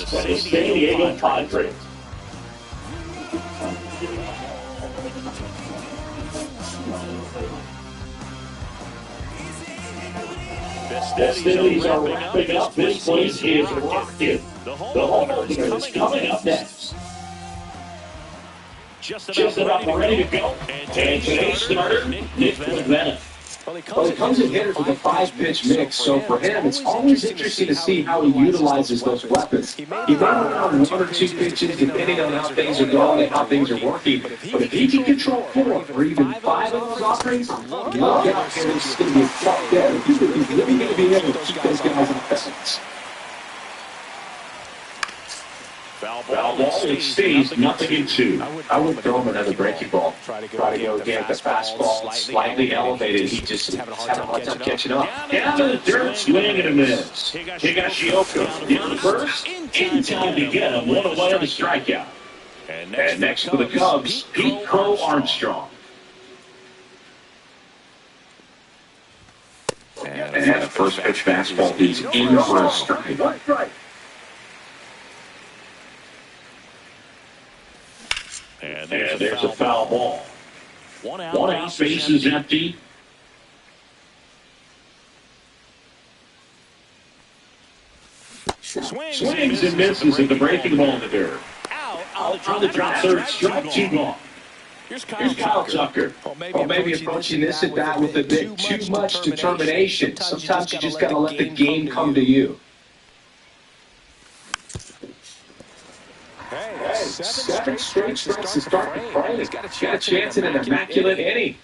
and the San Diego Padres. Festivities are wrapping up. This place is rocking. The home opener is coming up next. Just about ready to go. And today's starter, Nick McVenom. Well, he comes in hitters with a 5-pitch mix, so for him, it's always interesting to see how he utilizes those weapons. He may run 1 or 2 pitches depending on how things are going and how things are working, but if he can control 4 or even 5 of those offerings, look out, it's going to be a tough day. He's really going to be able to keep those guys in presence. Foul ball, it stays 0-2. I would throw him another breaking ball. Try to go again. The fastball slightly elevated. He just is having a hard time catching up. Down to the dirt, swing and a miss. Higashioka in the first, in time to get him, 1 away on the strikeout. And next for the Cubs, Pete Crow Armstrong. And the first pitch fastball is in for a strike. And there's a foul ball. 1 out, base is empty. Swings and misses at the breaking ball in the dirt. Out on the drop third, strike 2 gone. Here's Kyle Tucker. Well, maybe approaching this at bat with a bit too much determination. Sometimes you just got to let the game come to you. 7 straight strikes to start the play. He's got a chance at an immaculate inning.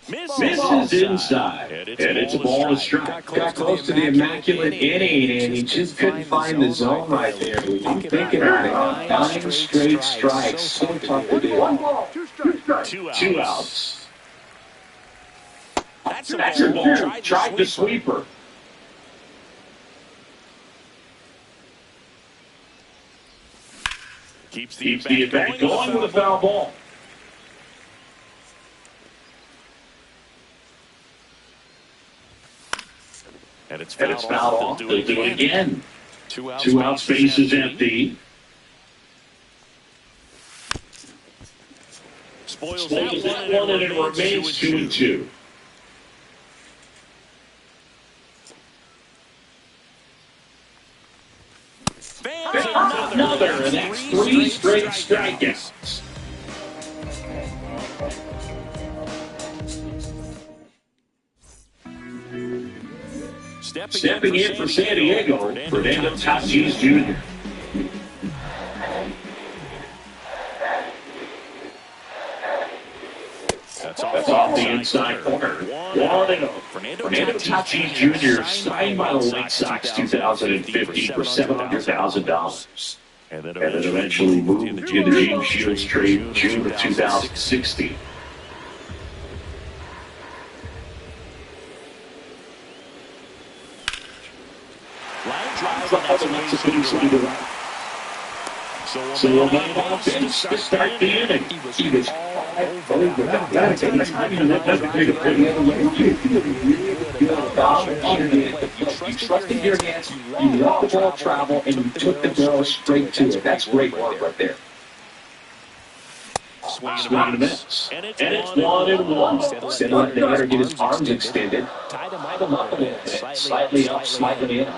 Misses inside, and it's a ball to strike. Got close to the immaculate inning, and he just couldn't find the zone right there. When you think about it, 9 straight strikes, so tough to do. 1 ball, 2 outs. That's a ball. Tried the sweeper. Keeps the at-bat going with a foul ball. And it's fouled off. They'll do it again. 2 outs, base is empty. Spoils that one, and it remains 2-2. Another, and that's 3 straight strikeouts. Stepping in for San Diego, Fernando Tatis Jr. That's off the inside corner. 1-0. Fernando Tatis Jr. signed by the White Sox 2015 for $700,000. And then eventually moved in the James Shields trade in June of 2016. So we'll get on bench to start the inning. He was over that. You trusted your hands, you let the ball travel, and you took the ball straight to it. That's great work right there. Swing and a miss. And it's 1-1. Instead of letting the hitter get his arms extended, tied him up a little bit. Slightly up, slightly in.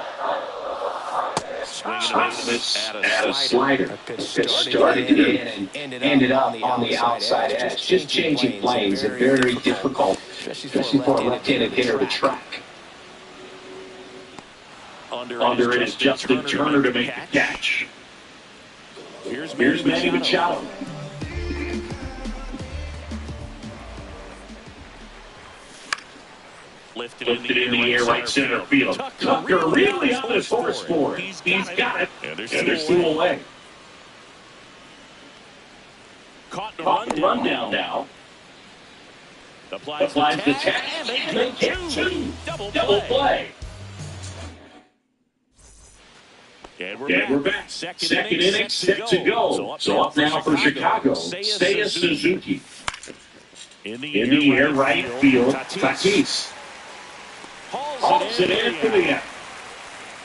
Swing and a miss at a slider. It started in and ended up on the outside edge. Just changing planes and very difficult, especially for a left-handed hitter to track. Under it is Justin Turner to make the catch. Here's Manny Machado. Lifted in the air, right center field. Tucker really on his horse for it. He's got it. And there's 2 away. Caught the run down now. Applies the tag. And they get 2. Double play. And we're back. Second inning, set to go. So up now for Chicago, Seiya Suzuki. In the air, right field, Tatis. Hauls it in for the out.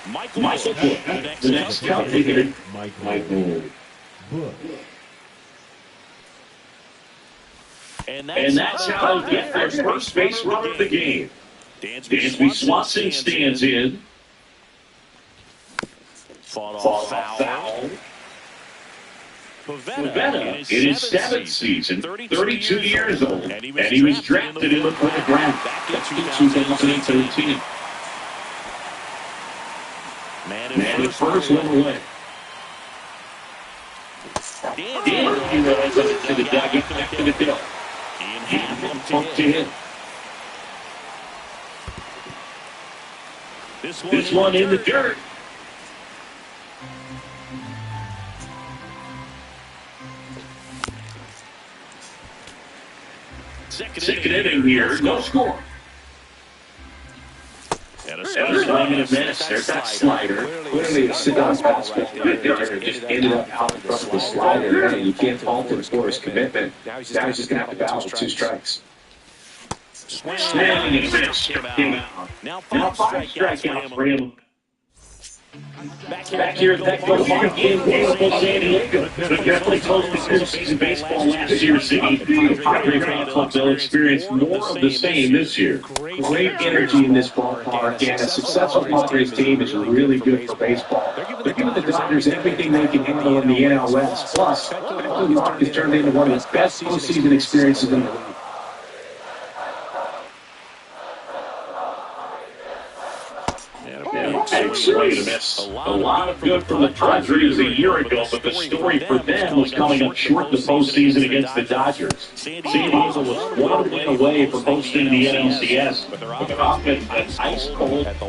Michael Book, the next cup hitter, Michael Book. And that's how they get their first base run of the game. Dansby Swanson stands in. Fought off foul. Pavetta, in his 7th season, 32 years old, and he was drafted in the 4th round back in 2013. Man at first, one away. Danby rolls up to the dugout, back to the field. Pump to him. This one in the dirt. Second inning here, no score. And a swing and a miss. There's that slider. Clearly, a sit-down fastball right there. Just ended up out in front of the slider. And you can't fault him for his commitment. Now he's just going to have to battle with 2 strikes. Swing and a miss. Now 5 strikeouts for him. Back here at that Goldmark game, beautiful San Diego. But definitely close to postseason baseball last year, Ziggy. The Padres fan club, they'll experience more of the same this year. Great energy in this ballpark, and a successful Padres team is really good for baseball. They're giving the Dodgers everything they can handle in the NL West. Plus, Goldmark has turned into one of the best postseason experiences in the league. Swing and a miss. A lot of good from the Padres a year ago, but the story for them was coming up short the postseason against the Dodgers. San Diego was 1 win away from hosting the NLCS, but their offense went ice cold at the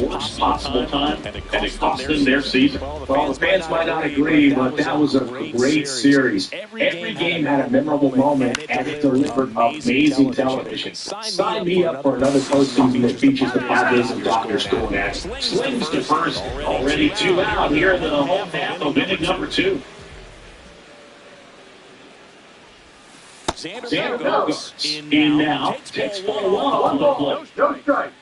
worst possible time, and it cost them their season. Well, the fans might not agree, but that was a great series. Every game had a memorable moment, and it delivered amazing television. Sign me up for another postseason that features the Padres and Dodgers going at it. Swings to first, already 2 out here in the home half of inning number 2. Xander goes in now, takes ball 1 off the plate. No strike.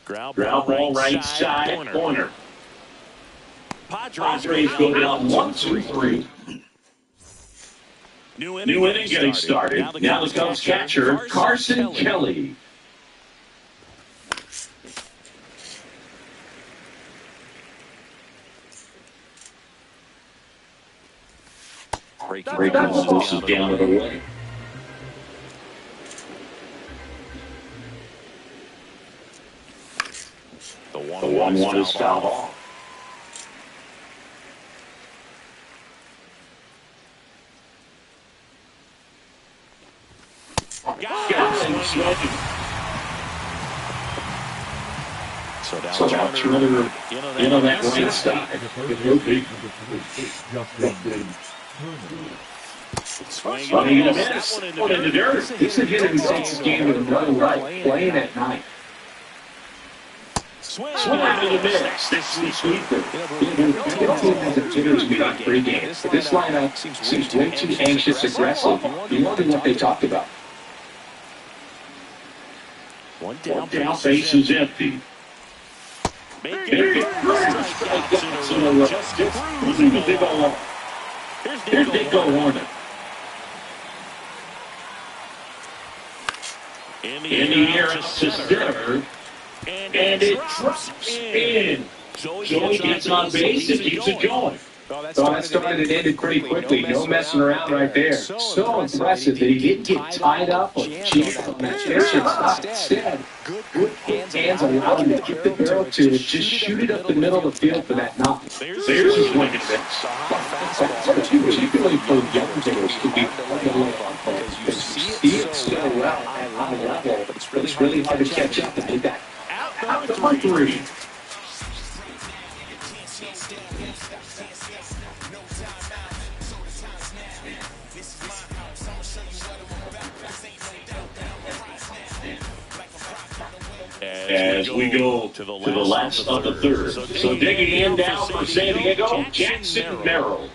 Ground ball right side corner. Padres go down 1-2-3. New inning getting started. Now the Cubs catcher, Carson Kelly. Breaking ball is down and away. The 1-1 is fouled off. So now Turner in on that right side. Swing and a miss. One in the dirt. This is a hitter who takes his game with another right, playing at night. Swing and a miss. This is sweeper. The team has a hitters meeting pregame, but this lineup seems way too anxious, aggressive. You wonder what they talked about. One down base is empty. Make it Here's Nico Horner. In the air, it's to center, and it drops in. Joey gets on base and keeps it going. So that started and ended pretty quickly. No messing around right there. So impressive that he didn't get tied up or jammed on that pitch. Instead, good hands allowed him to get the barrel to it. Just shoot it up the middle of the field for that knock. There's his swing and miss. Particularly for young players to be because you see it so well at high level, but it's really hard to catch up and do that. Out to my 3. As we go to the last of the third. So digging in down for San Diego, Jackson Merrill.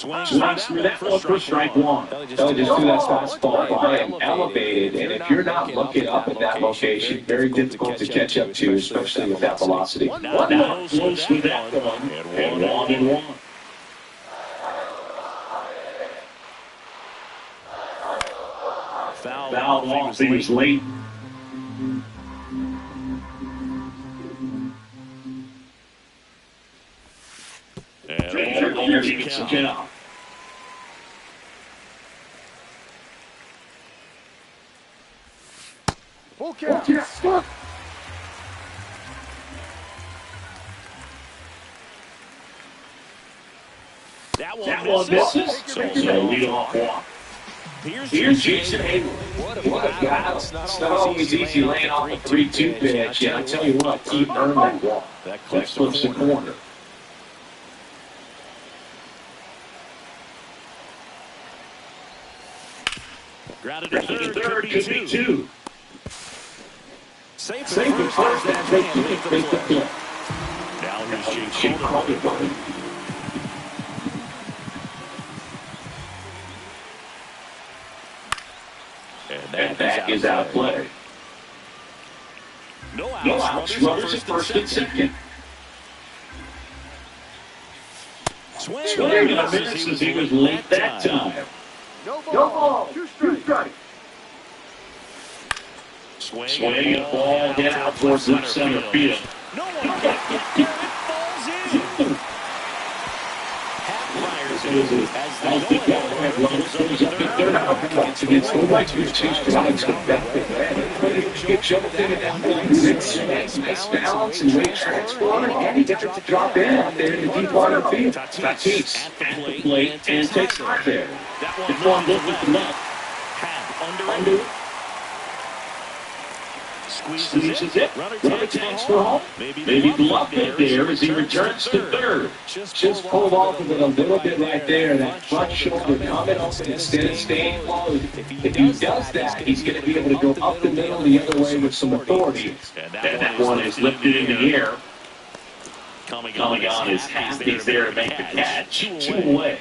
Swings through that one for strike one. Belly just threw that fastball by and elevated. And if you're not looking up at that location, very difficult to catch up to, especially with that velocity. One more close with that one. And 1-1. Foul off things late. And there he gets the count. That one misses. So lead off walk. Here's Jason Hayward. What a battle. It's not always easy laying off a 3-2 pitch. And I tell you what, he earned that walk. That flips the corner. Grounded to third, could be two. Safe for first, that they can't make the play. Now here's Jake Calder. And that is out of play. No outs. Runners at first and second. Swing and a miss as he was late that time. No ball. 2 strikes. Swing and ball down towards left center field. No one can get there. It falls in. Half fires it as the goal goes up to third. Against the right, 2 strikes. Get jumped in and nice balance and great transport. And he gets it to drop in out there in the deep water field. Tatis at the plate and takes it there. The one look with the left. Half under it. Squeezes it. Runner takes for home. Maybe bluffed it there as he returns to third. Just pulled off of it a little bit right there. That front shoulder coming open instead of staying closed. If he does that, he's going to be able to go up the middle the other way with some authority. And that one is lifted in the air. Coming on is Happy's there to make the catch. 2 away.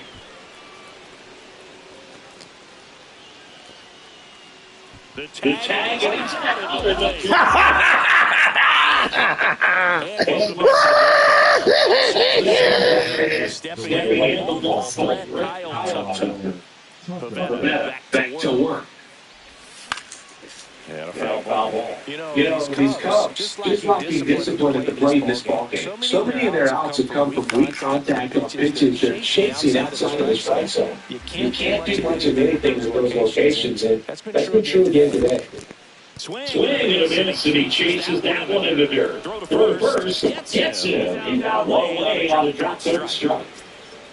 The tag and it's out of the Stepping in the ball flat, back to work. And a foul ball. You know, these Cubs, just like being disciplined at the plate in this ballgame, so many of their outs have come from weak contact on pitches they're chasing outside of the strike zone. You can't do much of anything in those locations, and that's been true again today. Swing and a miss, and he chases that one in the dirt. Throw to first, gets him. He's now one away on the drop third strike.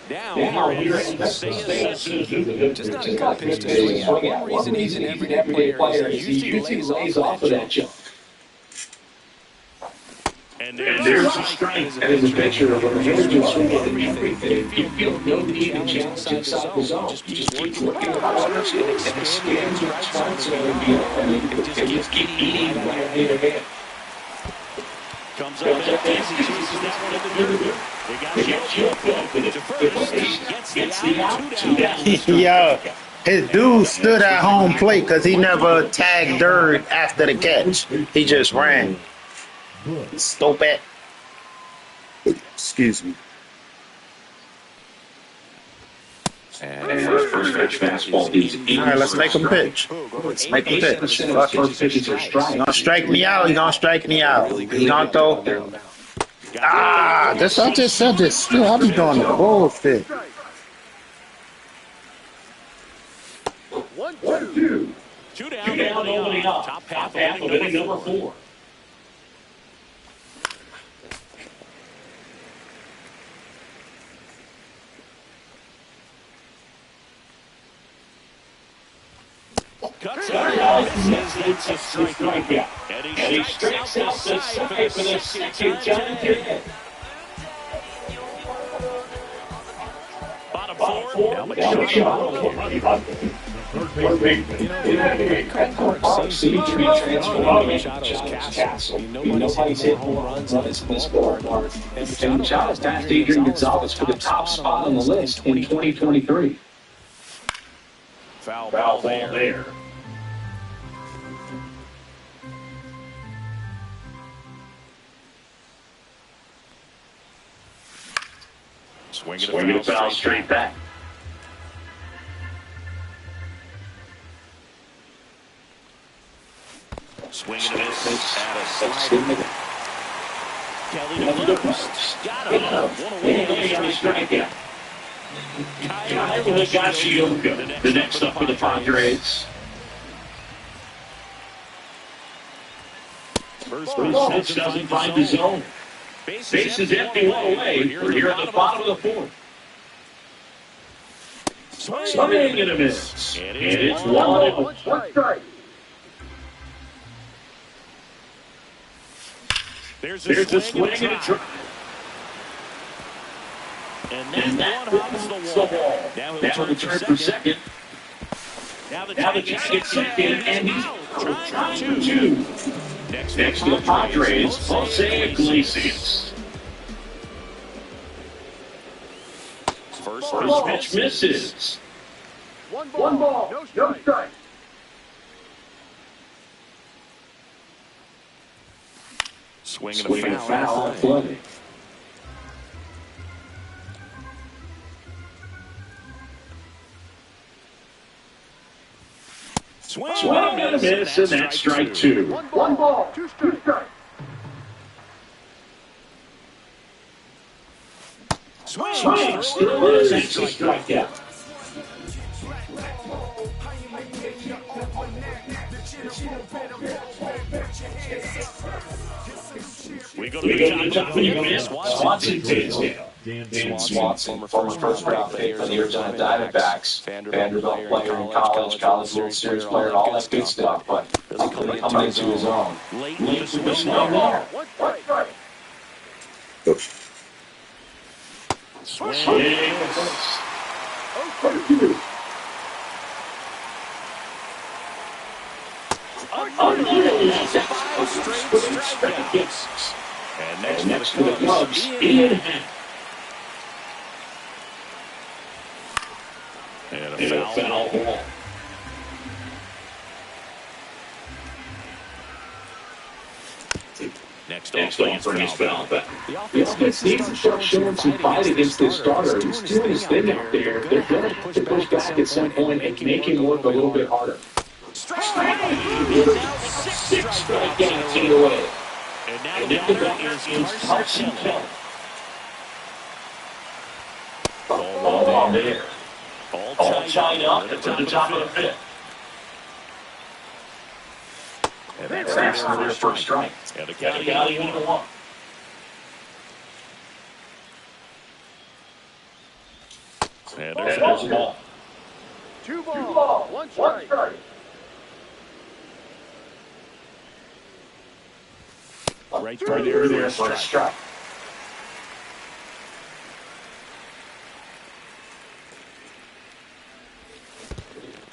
Now here Just not a good pitch to swing at. One reason he's an everyday player is he usually lays off of that jump. And there's a strike. That is a picture of a manager swinging at everything. You feel no need to challenge inside the zone. You just keep working the corners and expand your strike zone and just keep eating right here and there. comes up and chases that one in the dirt. Gets the out. Yo, his dude stood at home plate because he never tagged dirt after the catch. He just ran. Stupid. Excuse me. And first pitch fastball is All right, let's make him pitch. Let's make him pitch. He's gonna strike me out. He's gonna strike me out. He's gonna throw. I just said this. I'll be doing the bullshit. 1-2. Two down, nobody up. Top half of inning number 4. Cuts out. It's a strikeout. And he strikes out the side for the second time today. Bottom 4. Now Park seems to be transforming into Machado's castle. Nobody's hit home runs in this ballpark. And Machado's passed Adrian Gonzalez for the top spot on the list in 2023. Foul ball there. Swinging a foul straight back. Swinging a miss at a slider. Kelly to first. Got him. One away on the strikeout. Kyle Higashioka, the next up for the Padres. First pitch doesn't find the zone. Base is empty, one away. We're here at the bottom of the fourth. Swing and a miss. And it's 1 strike. There's a swing and a try. And that one hits the wall. Now he'll return for second. Now the Giants get second, and he's trying for two. Next to the Padres, Jose Iglesias. First pitch misses. One ball, no strike. Swinging a foul play. Swing and a miss, and that's strike two. One ball, two strikes. Swing still is a strikeout. We go to the top of the unit. Swanson Tisdale. Dan Swanson, former first-round pick for the Arizona Diamondbacks, Vanderbilt player in college World Series player, all that good stuff, but coming into his own. Late with the swing there. And next to the Cubs, Ian Happ. And a foul ball. Next on for his foul back. The offense needs to start showing some fight against this starter. He's doing his thing out there. They're going to have to push back at some point and make him work a little bit harder. Six strikeouts in a row. And now the batter is Carson Kelly. Ball there. All tied up to the top of the fifth. And that's their first strike. And a Got a 1-1. And there's a ball. Two ball, one strike. Right there for a strike.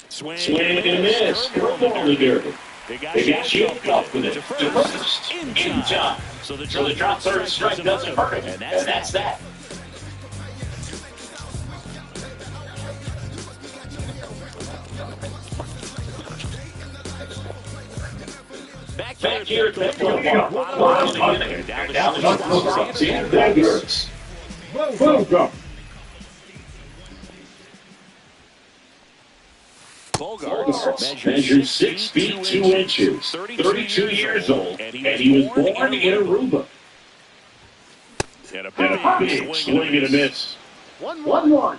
Swing and a miss. Curveball to Derby. They got you up with it to first in time. So the drop third strike doesn't hurt him. And that's that. Back here at the down the short. Boom. Bogarts measures 6 feet 2 inches, 32 years old, and he was born in Aruba. And a big swing and a miss. 1-1.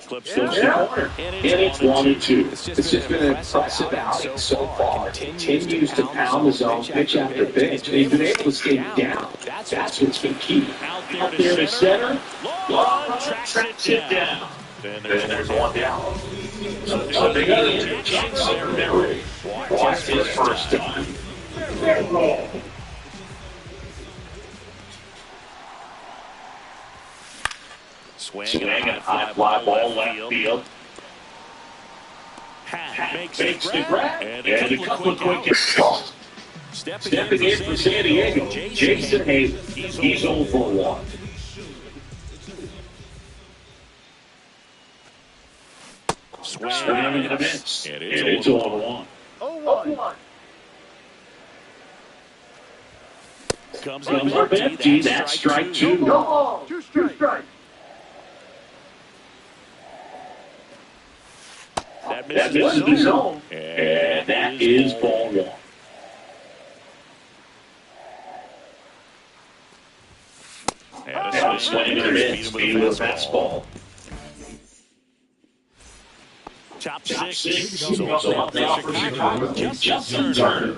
Clips the corner, and it's 1-2. It's just been an impressive outing so far. Continues to pound his own pitch after pitch. They've been able to stay down. That's what's been key. Out there to center. Long tracks it down. Then there's one down. So they got a chance there. Mary. Watch his first time. Swing and a high fly ball left field. Makes the grab. And a couple of quick outs. Stepping in for San Diego, Jason Hayward. He's 0 for 1. Swing and a miss. And it's 0 1. 0-1. Comes up empty. That's strike 2. Two strikes. That misses the zone. And that is ball 1. And a swing and a miss. Beat with a fastball. Top six. So up now for Chicago, Justin Turner.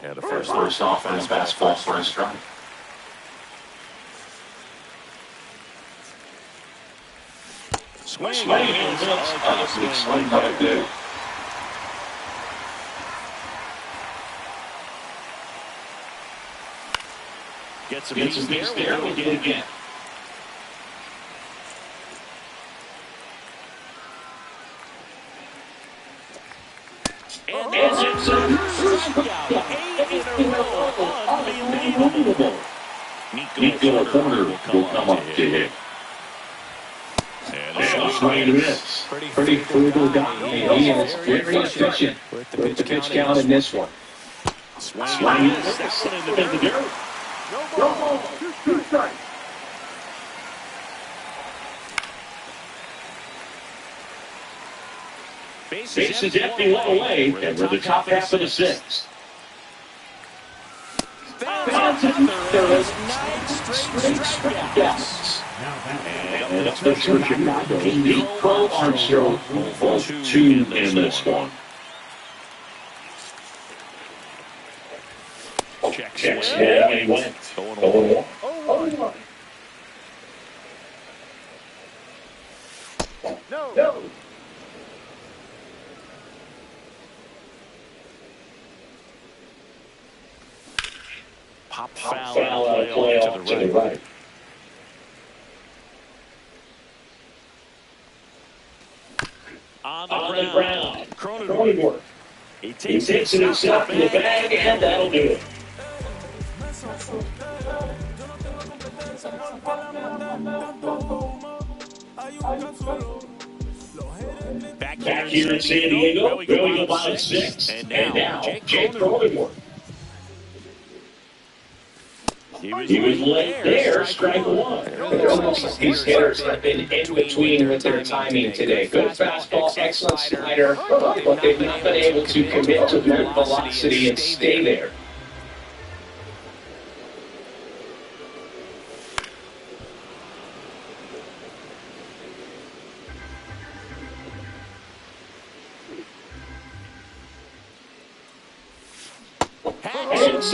And a First offense fastball for a strike. Swing and miss. Swing by a bit. Gets a Gets a base there. We did it again. And it's a strikeout. 8 in a row. Unbelievable. Nico Corner will come up to hit. And a swing and miss. Pretty frugal guy. He is very efficient with the pitch count in this one. Swing and miss. That's in the dirt. No ball. Two strikes. Bases empty, one away, and we're the top half of the 6th. There is 9 straight strikeouts. And up next for Chicago, Nico Armstrong falls 2 in this one. Checks swing, and he went 0-1. No. Pop foul Out of play off to the right. On On the the ground. ground. Cronenworth. He He takes takes it himself in the bag, and that'll do it. Back here in San Diego, going about 6. And now, Jake Cronenworth. He was late there, strike 1. It's almost like these hitters have been in between with their timing today. Good fastball, excellent slider, but they've not been able to commit to good velocity and stay there.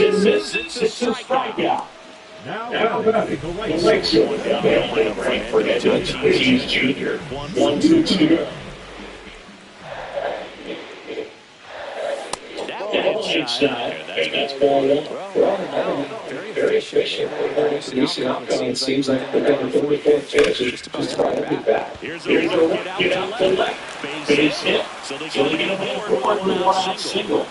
It's a strikeout. Now, the Lakes going down the only Frankfurt He's Jr. 1-2-2. Inside, and that's ball 1. Very efficient. Producing outcome. It seems like they've got a really good pitch. Just trying to be back. Here's a run, get out to left. Base hit. So they get a home for one-out single.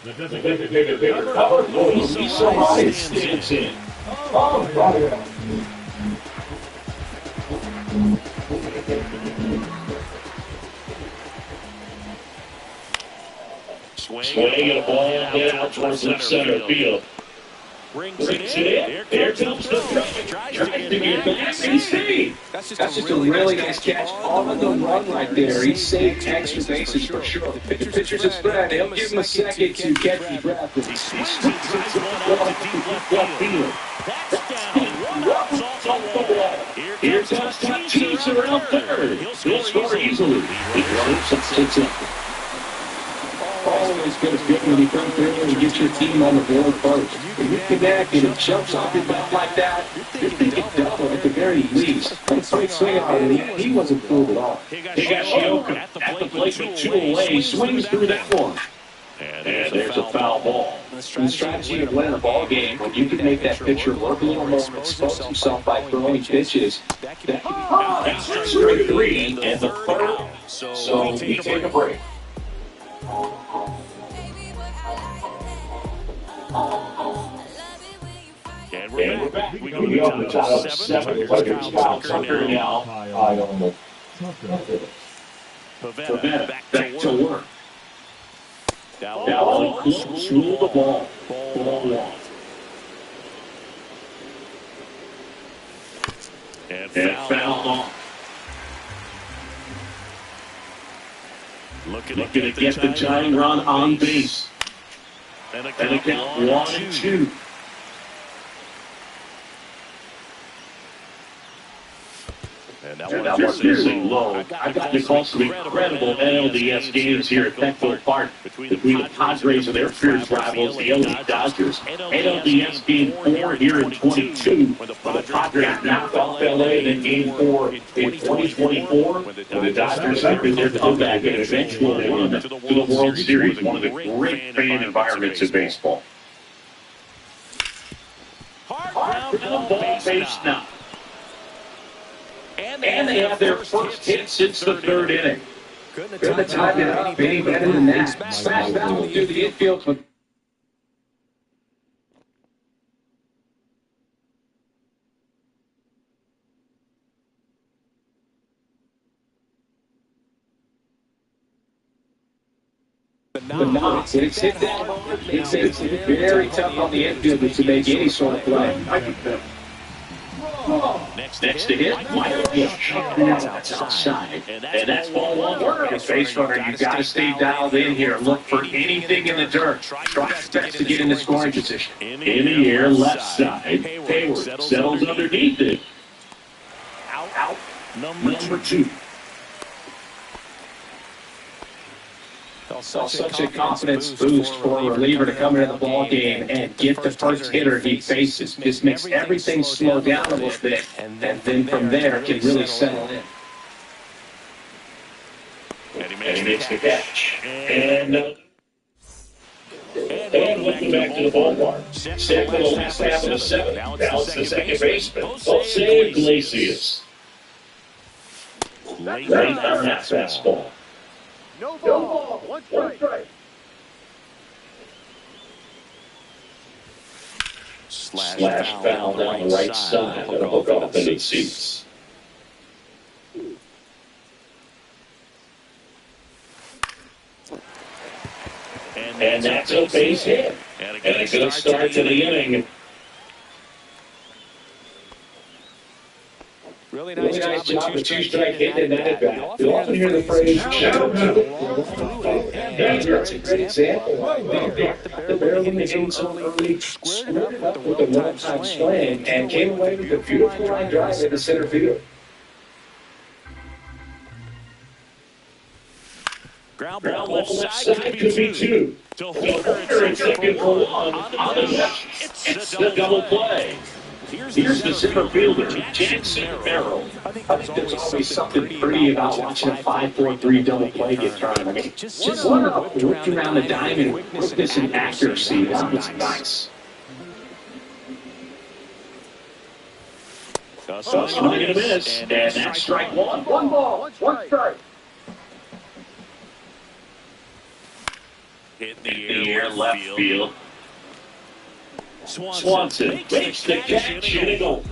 The designated hitter cover. He's so high, it stands in. Oh, brother. Swing and a ball down towards the center field. Brings it in. There comes the throw. Tries to get back and save. That's just a really nice catch on the run right there. He saved extra bases for sure. The pitcher's a spread. He'll give him a second to catch the draft. He swings and drives one out to deep left field. That's down. 1 out off the wall. Here comes Tatis around third. He'll score easily. He runs and sits up. Always good when you come through and get your team on the board first. When you connect and it jumps off your back like that, you're thinking double at the very very least. Quick swing on it. He wasn't fooled at all. Higashioka at the plate with two away, swings through that one. And there's a foul ball. The strategy of winning a ball game, when you can make that pitcher work a little more and expose himself by throwing pitches, that can be straight three and the third. So we take a break. And we're back. We go to the top of 7. Players Kyle Tucker now. Pavetta back to work. Now close, rule the ball. Ball one. And foul off. Looking to get the tying run on base. And a count 1-2. And that was really low. I've got to call some incredible NLDS games here at Petco Park between the Padres and their fierce rivals, the LA Dodgers. NLDS Game 4 here in 22, when the Padres knocked off LA, then Game 4 in 2024, when the Dodgers made their comeback and eventually won to the World Series, one of the great fan environments in baseball. Hard ground ball base now. And they have their first hit since the third inning. Couldn't have timed it up any better than that. Smash foul through the infield. But not. It's hit that hard. It's very tough on the infield to make any sort of play. Next to hit, that's outside. And that's ball one. As base runner, you've got to stay dialed in here and look for anything in the dirt. Try best to get in the scoring position. In the air, left side. Hayward settles underneath it. Out. Number 2. Such a confidence boost for a reliever to come into the ball game and get the first hitter he faces. Just makes everything slow down a little bit, and then from there can really settle in. And he makes the catch. And welcome back to the ballpark. Set for the last half of the 7th. Now it's the second baseman, Jose Iglesias. Right on that fastball. No ball. One strike. Slash foul down the right side. That'll hook off into the seats. And that's a base hit. And a good start to the inning. Really nice job with 2-strike hitting that at bat. You'll often hear the phrase, shadow to that's a great example right there. The barrel hitting so early, squared it up with a one-time swing, and came away with a beautiful line drive into center field. Ground ball left side could be 2. To Holder in second for 1 on the left. It's the double play. Here's the center fielder, Jackson Merrill. I think there's always something pretty about watching a 5-4-3 double play get thrown. I mean, just learn how to whip around the diamond with quickness and accuracy. That was nice. Swing and a miss, and that's strike 1. One ball, one strike. Hit the air, left field. Swanson makes the catch, hitting over.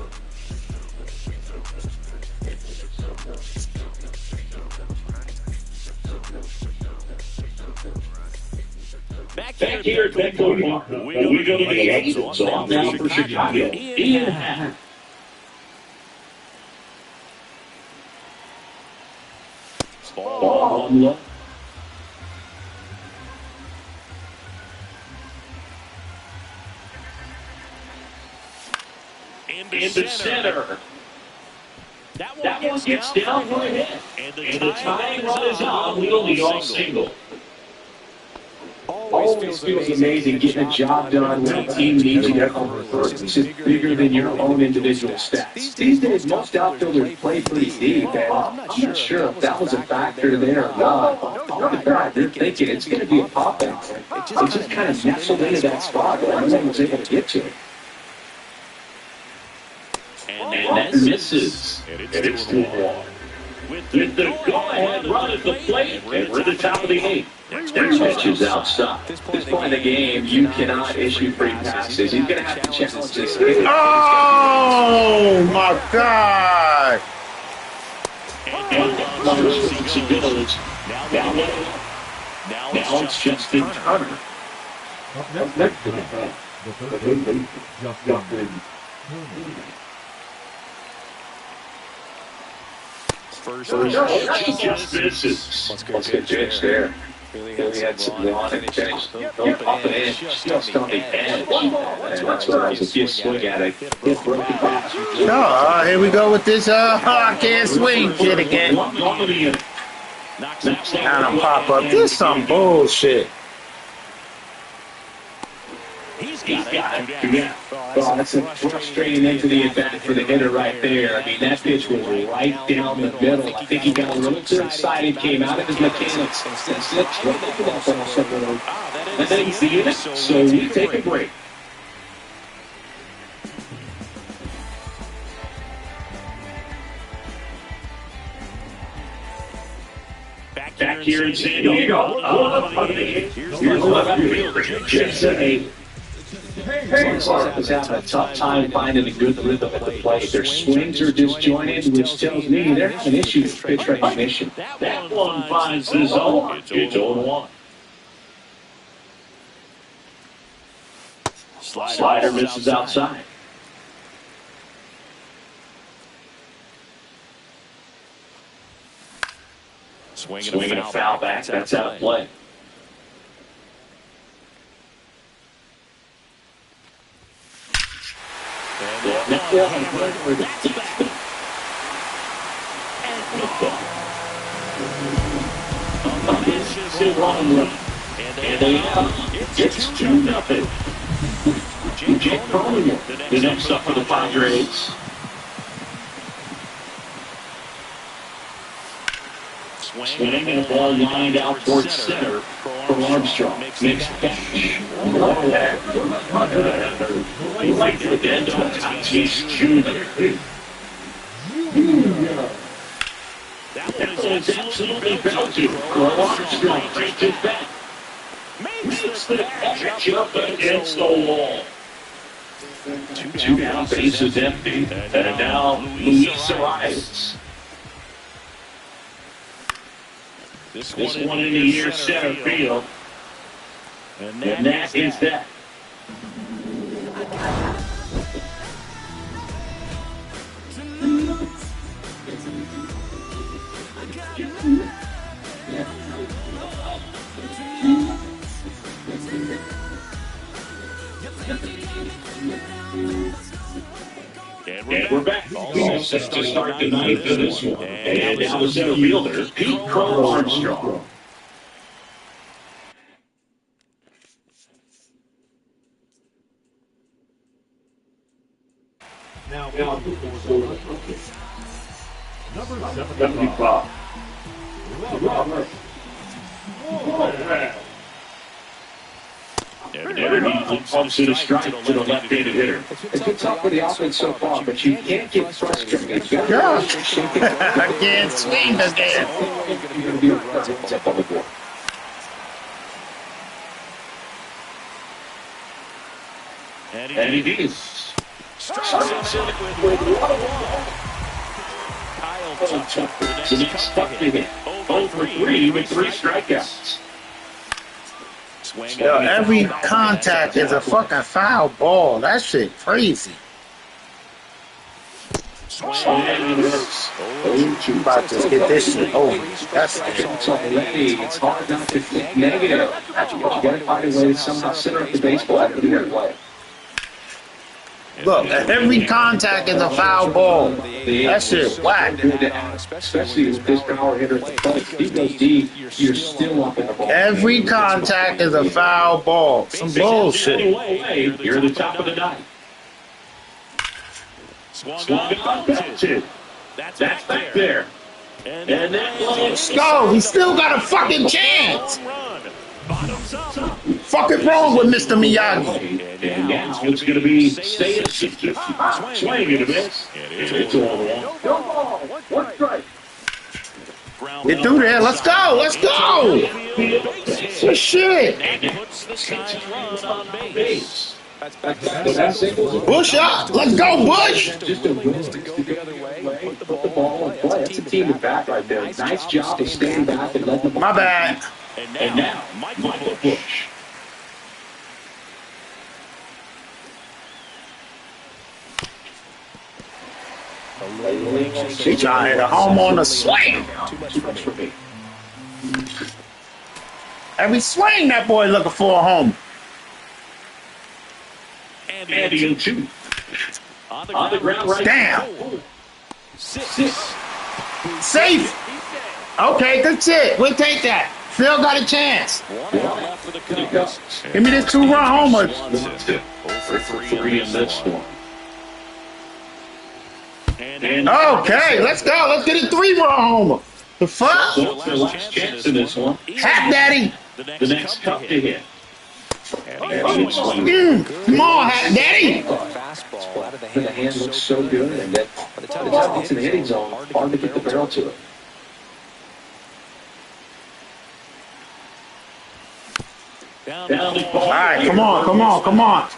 Back here at Petco Park, we go to the Angels on down for Chicago. Ian Happ. Ball 1 low. Into center. That one gets down for a hit. And the tying run is on. We'll lead off single. Always always feels amazing getting a job done when a team needs you to come first. It's just bigger than your own individual stats. These days, most outfielders play pretty deep, and I'm not sure if that was a factor there or not. On the back, you're thinking it's going to be a pop-out. It just kind of nestled into that spot, but no one was able to get to it. And that misses. And it's 2-1. With the go-ahead run at the plate, and we're at the top of the 8th. Next pitch is outside. At this point in the game, you cannot issue free passes. He's going to have to challenge this. Oh, my God. Now it's just the Turner. First just misses. Let's get pitch there. Really had some lawn and finish. Off an edge, just on the edge. And that's what I was just swing at it. Oh, here we go with this. I can't swing shit again. Kind of pop up. This is some bullshit. He's got it. Yeah. Well, that's a frustrating into the at-bat for the hitter right there. I mean, that pitch was right down the middle. I think he got a little too excited, came out of his mechanics, and slipped right into that ball somewhere. And then he's the it, so we take a break. Back here in San Diego. Here's the left fielder, Jensen. Clark is having a tough time finding a good rhythm at the plate. Their swings are disjointed, which tells me they're having issues with pitch recognition. That one finds the zone. It's 0-1. Slider misses outside. Swinging a foul back. That's out of play. And it's 2-0. Jake Cronin, the next up for the Padres. Swing and a ball lined out towards center for Armstrong. Makes the catch. Right to the end of Tatis Jr. That was absolutely belted. Armstrong breaks it back. Makes the catch up against the wall. Two down, bases empty. And now Luis arrives. This one in the air center field. And that is that. And we're back. All set to start the ninth for this one. And now the center fielder, Pete Crow Armstrong. Now, Number 75. Robert. He pumps it a strike to the left-handed hitter. It's been tough for the offense so far, but you can't get frustrated. I can't swing again. And he is. The next tough to hit. 0 for 3 with 3 strikeouts. Yo, every contact is a fucking foul ball. That shit crazy. You about to get this shit over. That's it's hard not to think negative. You got to find a way to somehow center up the baseball after the play. Look, every contact is a foul ball. That shit whack. Especially with this power hitter at the plate. If he goes deep, you're still up in the ball. Every contact is a foul ball. Some bullshit. You're the top of the ninth. Swung on, foul two. That's back there. And then Let's go. He still got a fucking chance. Fucking wrong with Mr. Miyagi. And that's what's going to be staying at 60. Swing and a miss. It's all wrong. No ball. One strike. Get through there. Let's go. Let's go. Good shit. Bush up. Let's go, Bush. Just a willingness to go the other way, put the ball in play. That's a team at bat right there. Nice job of staying back and letting the ball. My bad. And now, Michael Bush. He trying to hit a home on the swing. Too much for me. Every swing, that boy looking for a home. Andy and two. On the ground right Damn. now. Safe. Okay, good shit. We'll take that. Phil got a chance. Give me this 2-run homer. 3 in this one. Okay, let's go. Let's get a 3-run homer. The fuck? So it's their last chance in this one. Hat Daddy. The next cup to hit. Come on, Hat Daddy. Fastball out of the The hand. hand looks so good, and that By the time it's in the hitting zone, hard to get the barrel to it. Down the ball. All right, come on, come on, come on.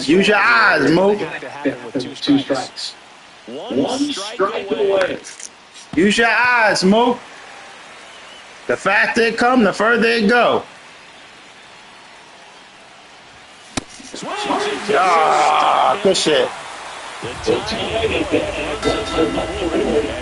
Use your eyes, Mo. Two strikes. One strike away. Use your eyes, Mo. The faster it come, the further it go. Ah, good shit.